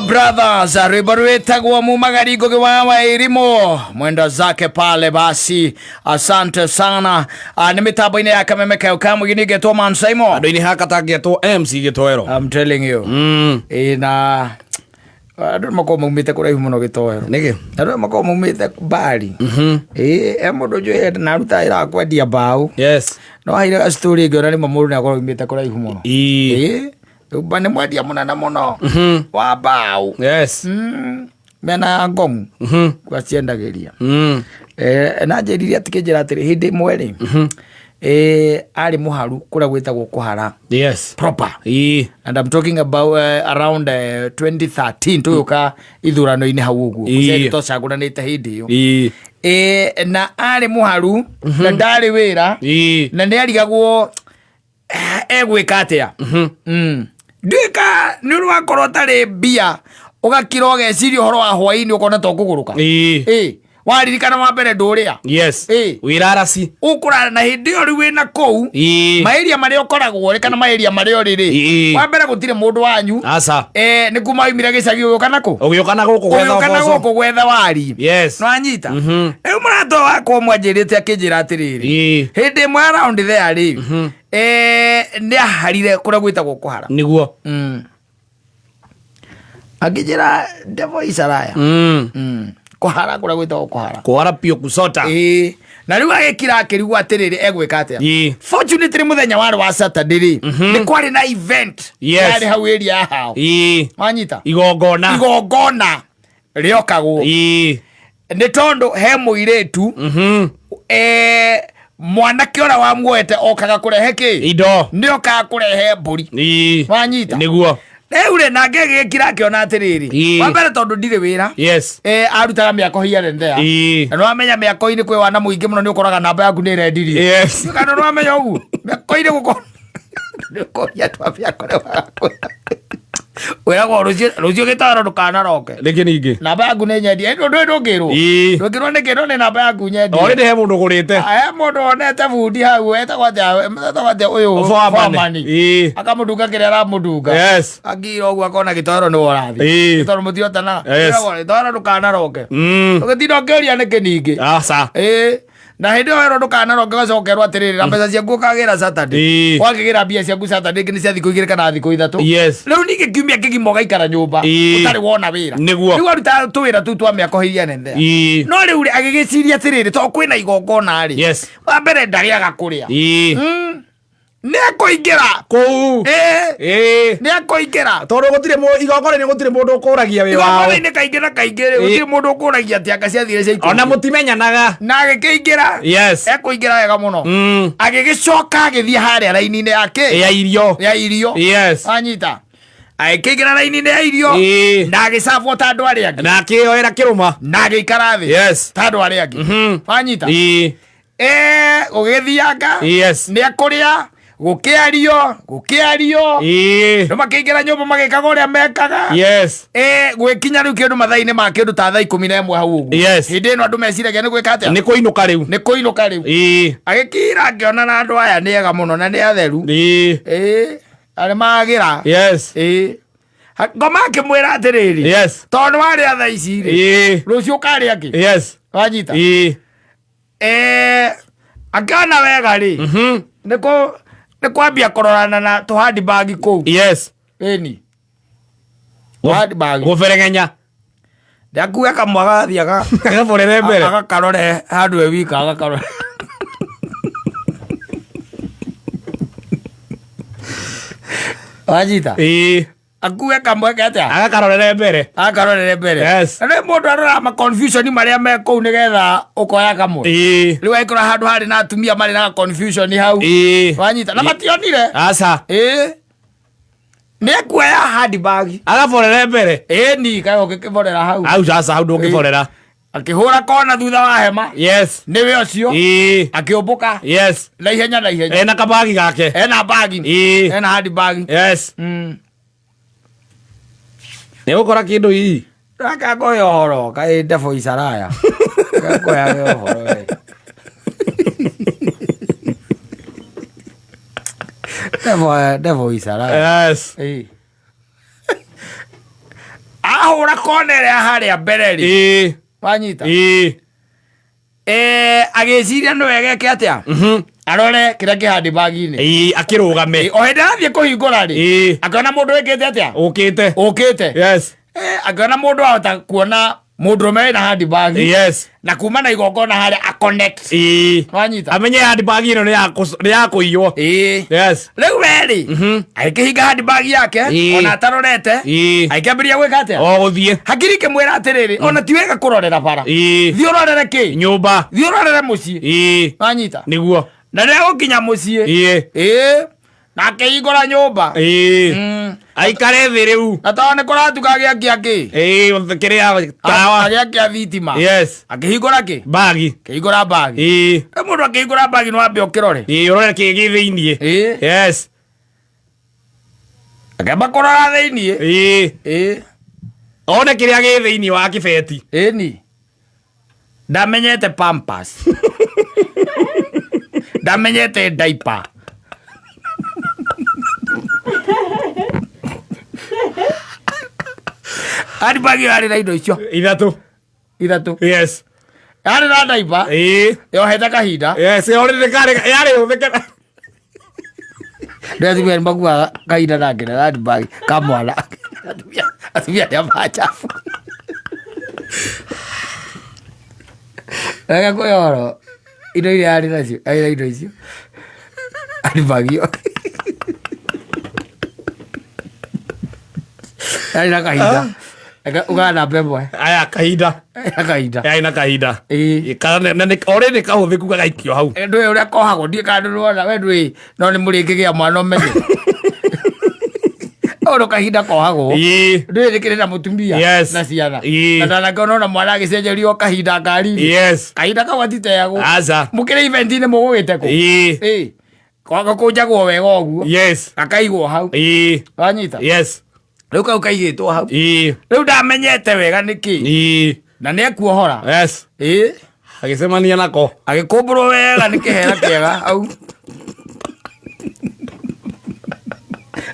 Brothers ribarwetagwa mu magarigo wa irimo mwenda zake pale basi asante sana ni mitambo ine ya kamemeka ukamu gini geto man Simon ado ini hakata geto MC getoero I'm telling you ina ado mako mumite kura himuno getoero nige ado mako mumite bali emodo jo na ruta ira kwa dia bau yes no haira story gora ni mamuru na kwa mumite kura himuno bane mwadia munana muno wa bau yes mena ngom kwa ciendageria na njeriria tikijira atiri hindi mweri ari muharu kura gwitagwo kuhara yes proper and I'm talking about around 2013 tuyuka ithurano ini hau uguo kuseri tocagura nite hindi yo na ari muharu na ndari wira na ni arigagwo egwika atia Dika nurwa korotare bia ugakiro geciri horo wa hwaini ukona to kuguruka waririkana wa mbere nduria yes wirarasi ukura na hindi ori wina kou maeria mari ukoragwo kana maeria mari oriri wa mbere gutire mundu wanyu asa ni kuma imira gicagi uyo kana ko uyo kana guko gwetha wari yes no anyita eu murato wako mwanjirite akijira atiriri hindi mwa around there ri ni aharire kura gwitagwo kuhara niguo akijira devo isaraya kuhara kura gwitagwo kuhara pio kusota na riu agikira akirigwa atiriri egwika atia fortunately muthenya wari wa Saturday ni kwari na event yari hau area hao wanyita igongona riokagwo ni tondu he muiretu mwana kiora wa mwete okaga kurehe ki indo ni okaga kurehe mburi wanyita niguo Eure na ngege kira kiona atiriri wa mbere tondu ndire wira yes arutaga miako hiare ndea no amenya miako ini kwe wana muingi muno ni ukoraga namba yaku ni rendiri yes kana no amenya ugu miako ini guko ko ya twa miako re wera go ruzio gitaro ndukana roke reke ningi namba yaku ni nyendi ndo ngiro ndukiro ni kiro ni namba yaku nyendi ori he mundu gurite mundu onete budi hau etagwate uyu famani akamudunga kirera mudunga yes agiro ogwa kona gitoro ni worathi gitoro mutiotana gitoro ndukana roke ugitino ngeria ni kiningi asa na hindi wero ndukana roke gacokerwa atiriri na mbeca ciaku ukagira Saturday wakigira mbia ciaku Saturday ngini cia thikũ igĩrĩ kana thikũ ithatũ rĩu ningĩ kiumia kĩgima ũgaikara nyũmba ũtarĩ wona wĩra rĩu aruta tũwĩra tũu twa mĩako hiria nene no rĩu agĩgĩciria atiriri to kwĩna igongona rĩ wa mbere ndagĩaga kũrĩa ni akuingira kou ni akuingira tondu gutire igongona ni gutire mundu ukuragia wi wao igongona ni kaingira kaingire gutire mundu ukuragia ati akaciathire cia ona mutimenyanaga na agikiingira ekuingira wega muno agigicoka agithie haria raini-ini yake ya irio anyita agikiingira raini-ini ya irio na agisavwo ta andu aria angi na akioera kiruma na agikara thi ta andu aria angi anyita ugithianga ni akuria gukiario no makiingira nyumba magikaga uria mekaga gwikinya riu kindu mathaini ma kindu ta thaa 11 hau uguo hindi ino andu meciragia ni gwika atia ni kuinuka riu agikira akiona na andu aya ni ega muno na ni atheru ari magira ngoma akimwira atiriri tondu waria thaa ici ri rucio ukaria ki wanyita akiona wega ri ni kwambia kororana na tuhandi bagi kou eni tuhandi bagi guferengenya ndakuya kamwaga athiaga agaborere mbere agakarore handu we wika agakarore wajita akuya kamwega atia agakarorere mbere ne mundu arora ma confusion maria me kou nigetha ukoya kamwe riu aikora handu hari na atumia mari na confusion hau wanyita na mationire asa ni akuya handi bagi agaborere mbere ni kayo kiborera hau sasa hau ndungiborera akihura kona thutha wa hema niwe ucio akiumbuka na ihenya ena kabagi gake ena bagi ena handi bagi ni ukora kindu hii raka goyo horo kai defo isaraya goyo horo defo isaraya ahura kone ria haria bereri wanyita ageciria no wegeke atia arore kira kihandi bagi-ini akirugame o hindi athie kuhingura ri akona mundu wikite atia ukite yes akona mundu ahota kuona mundurume na handi bagi yes na kuma na igongona haria a connect wanyita amenye handi bagi ino ni ya kuiywo yes riu weri aikihinga handi bagi yake ona atarorete aikiambiria gwika atia guthie hakiri kimwira atiriri ona ti wega kurorera bara thii urorere ki nyumba thii urorere mucii wanyita niguo na ria gukinya mucii na akihingura nyumba aikare thi riu na tawa ni kuratuka agiakia ki kiria tawa agiakia thitima yes akihingura ki bagi kihingura bagi mundu akihingura bagi no ambe ukirore urore ki gi thiini yes akamba kurora thiini one kiria gi thiini wa kibeti ni ndamenyete pampers ndamenyete diaper handi bagi ari na indo icio ithatu yes ari na diaper yohete kahinda yes yorire kare yari uthekera ndio thimwe mbaguaga kahinda nake na handi bagi kamwana atumia ya machafu ega kuyoro indo iria ari nacio ari na indo icio handi bagi ari na kahinda ugana bemwe aya kahinda ina kahinda kana ne already kahuthiku gagaikio hau ndwe uria kohagwo ndie kandu rwona we ndwe no ni muringigia mwana umenye oro kahinda kohagwo ndwe rikirira mutumia na ciana na ndanakona na mwana agicenjerio kahinda ngari kahinda kawatiteagwo aza mukire event ni mugugite ku kwaga kunjagwo wega uguo akaigwo hau wanyita riu kau kaigitwo hau riu ndamenyete wega niki na ni ekuohora agicemania nako agikumbũrwo wega nĩ kĩhera kĩega hau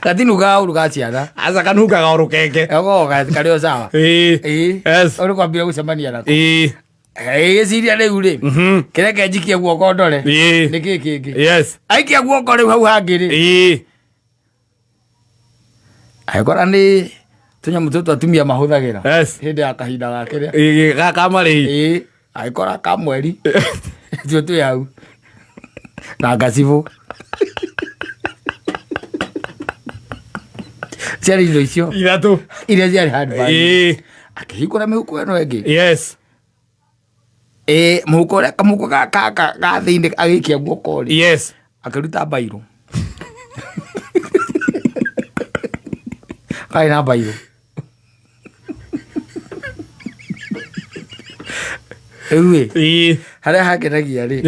gatinuga ũruga ciana aca kanugaga o rũkenge karĩ o sawa ũrĩ kwambire gũcemania nako gĩciria rĩu rĩ kĩreke njikie guoko ndore nĩ kĩ kĩngĩ aikia guoko rĩu hau hangĩ rĩ agĩkora nĩ tũnyamũ tũtũ atumia mahũthagĩra hĩndĩ ya kahinda gake gakamarĩ agĩkora kamweri tuo twĩ hau na ngacibũ ciarĩ indo icio ithatũ iria ciarĩ handbag akĩhingũra mĩhuko ĩno ĩngĩ mũhuko ũrĩa kamũhuko gaka ga thĩinĩ agĩikia guoko rĩ akĩruta bairũ karĩ na bairũ rĩu harĩa hakenagia rĩ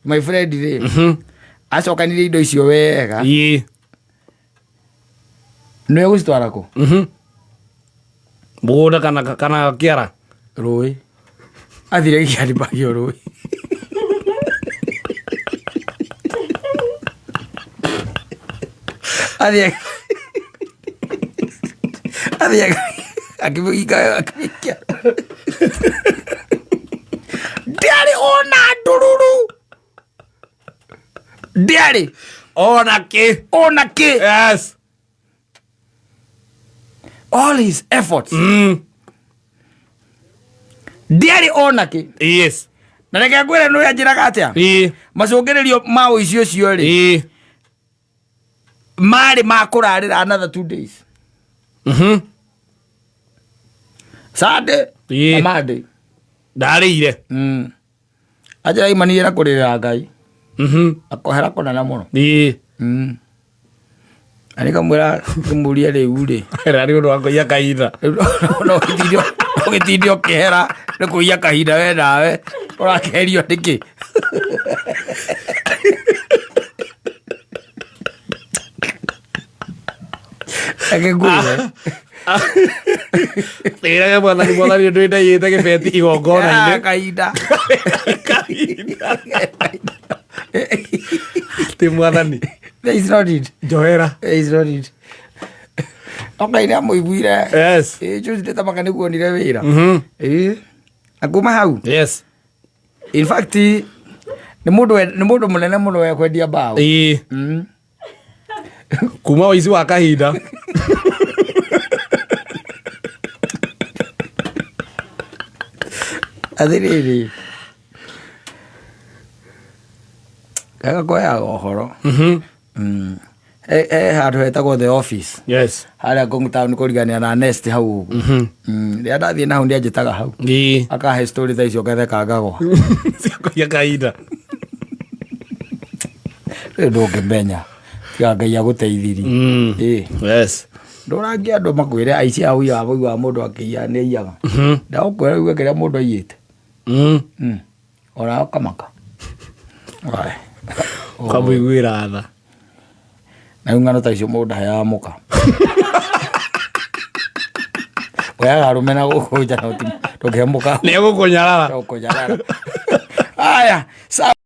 my friend rĩ acokanire indo icio wega nĩwe gũcitwara kũ mũgũnda kana kĩara rũĩ athire gĩkĩandibagio rũĩ athie akĩmũhinga ndiarĩ ona ndũrũrũ ndiarĩ ona kĩ all his efforts ndiarĩ ona kĩ na reke ngwĩre nĩ anjĩraga atĩa macũngĩrĩrio ma ũici ũcio rĩ marĩ ma kũrarĩra another 2 days Sunday na Monday ndarĩire aja imanire na kũrĩrĩra Ngai akohera kũnene mũno arĩ kamwĩra kĩmũria rĩu rĩ rarĩ ũndũ wa kũiya kahinda ũgĩtinde ũkĩhera nĩ kũiya kahinda we nawe ũrakerio nĩkĩ agĩkuire ĩrage mwathani ndwĩ ndaiyĩte gĩbeti igongona-inĩ kahinda ti mwathani there is no need njohera there is no need Okay na mo iguire. Yes. Tuesday tamaka niguo nire wira. Akuma hau. Yes. In fact, ni mundu munene muno we kwendia bao. Kuma waizi wa kahinda. Athiriri. Kaga koya ohoro. Handu hetagwo The Office. Yes. Haria Ngong kurigania na Nest hau. Ria ndathie nahu ndia njitaga hau. Akahe story tha icio ngatheka ngagwa. Ya kahinda. Ndũngĩmenya tiga Ngai agũteithirie. Yes. Ndũrangia andũ makwĩre aici a ũiya wa mũndũ akĩiya nĩ aiyaga. Ndagũkwĩra rĩu kĩrĩa mũndũ aiyĩte. Ona ũkamaka. Ũkamũiguĩra tha. Na ng'ano ta icio mũndũ ndaheaga mũka. Oyaga arũme na gũkũ nja no ndũngĩhe mũka. Nĩ egũkũnyarara. Aya.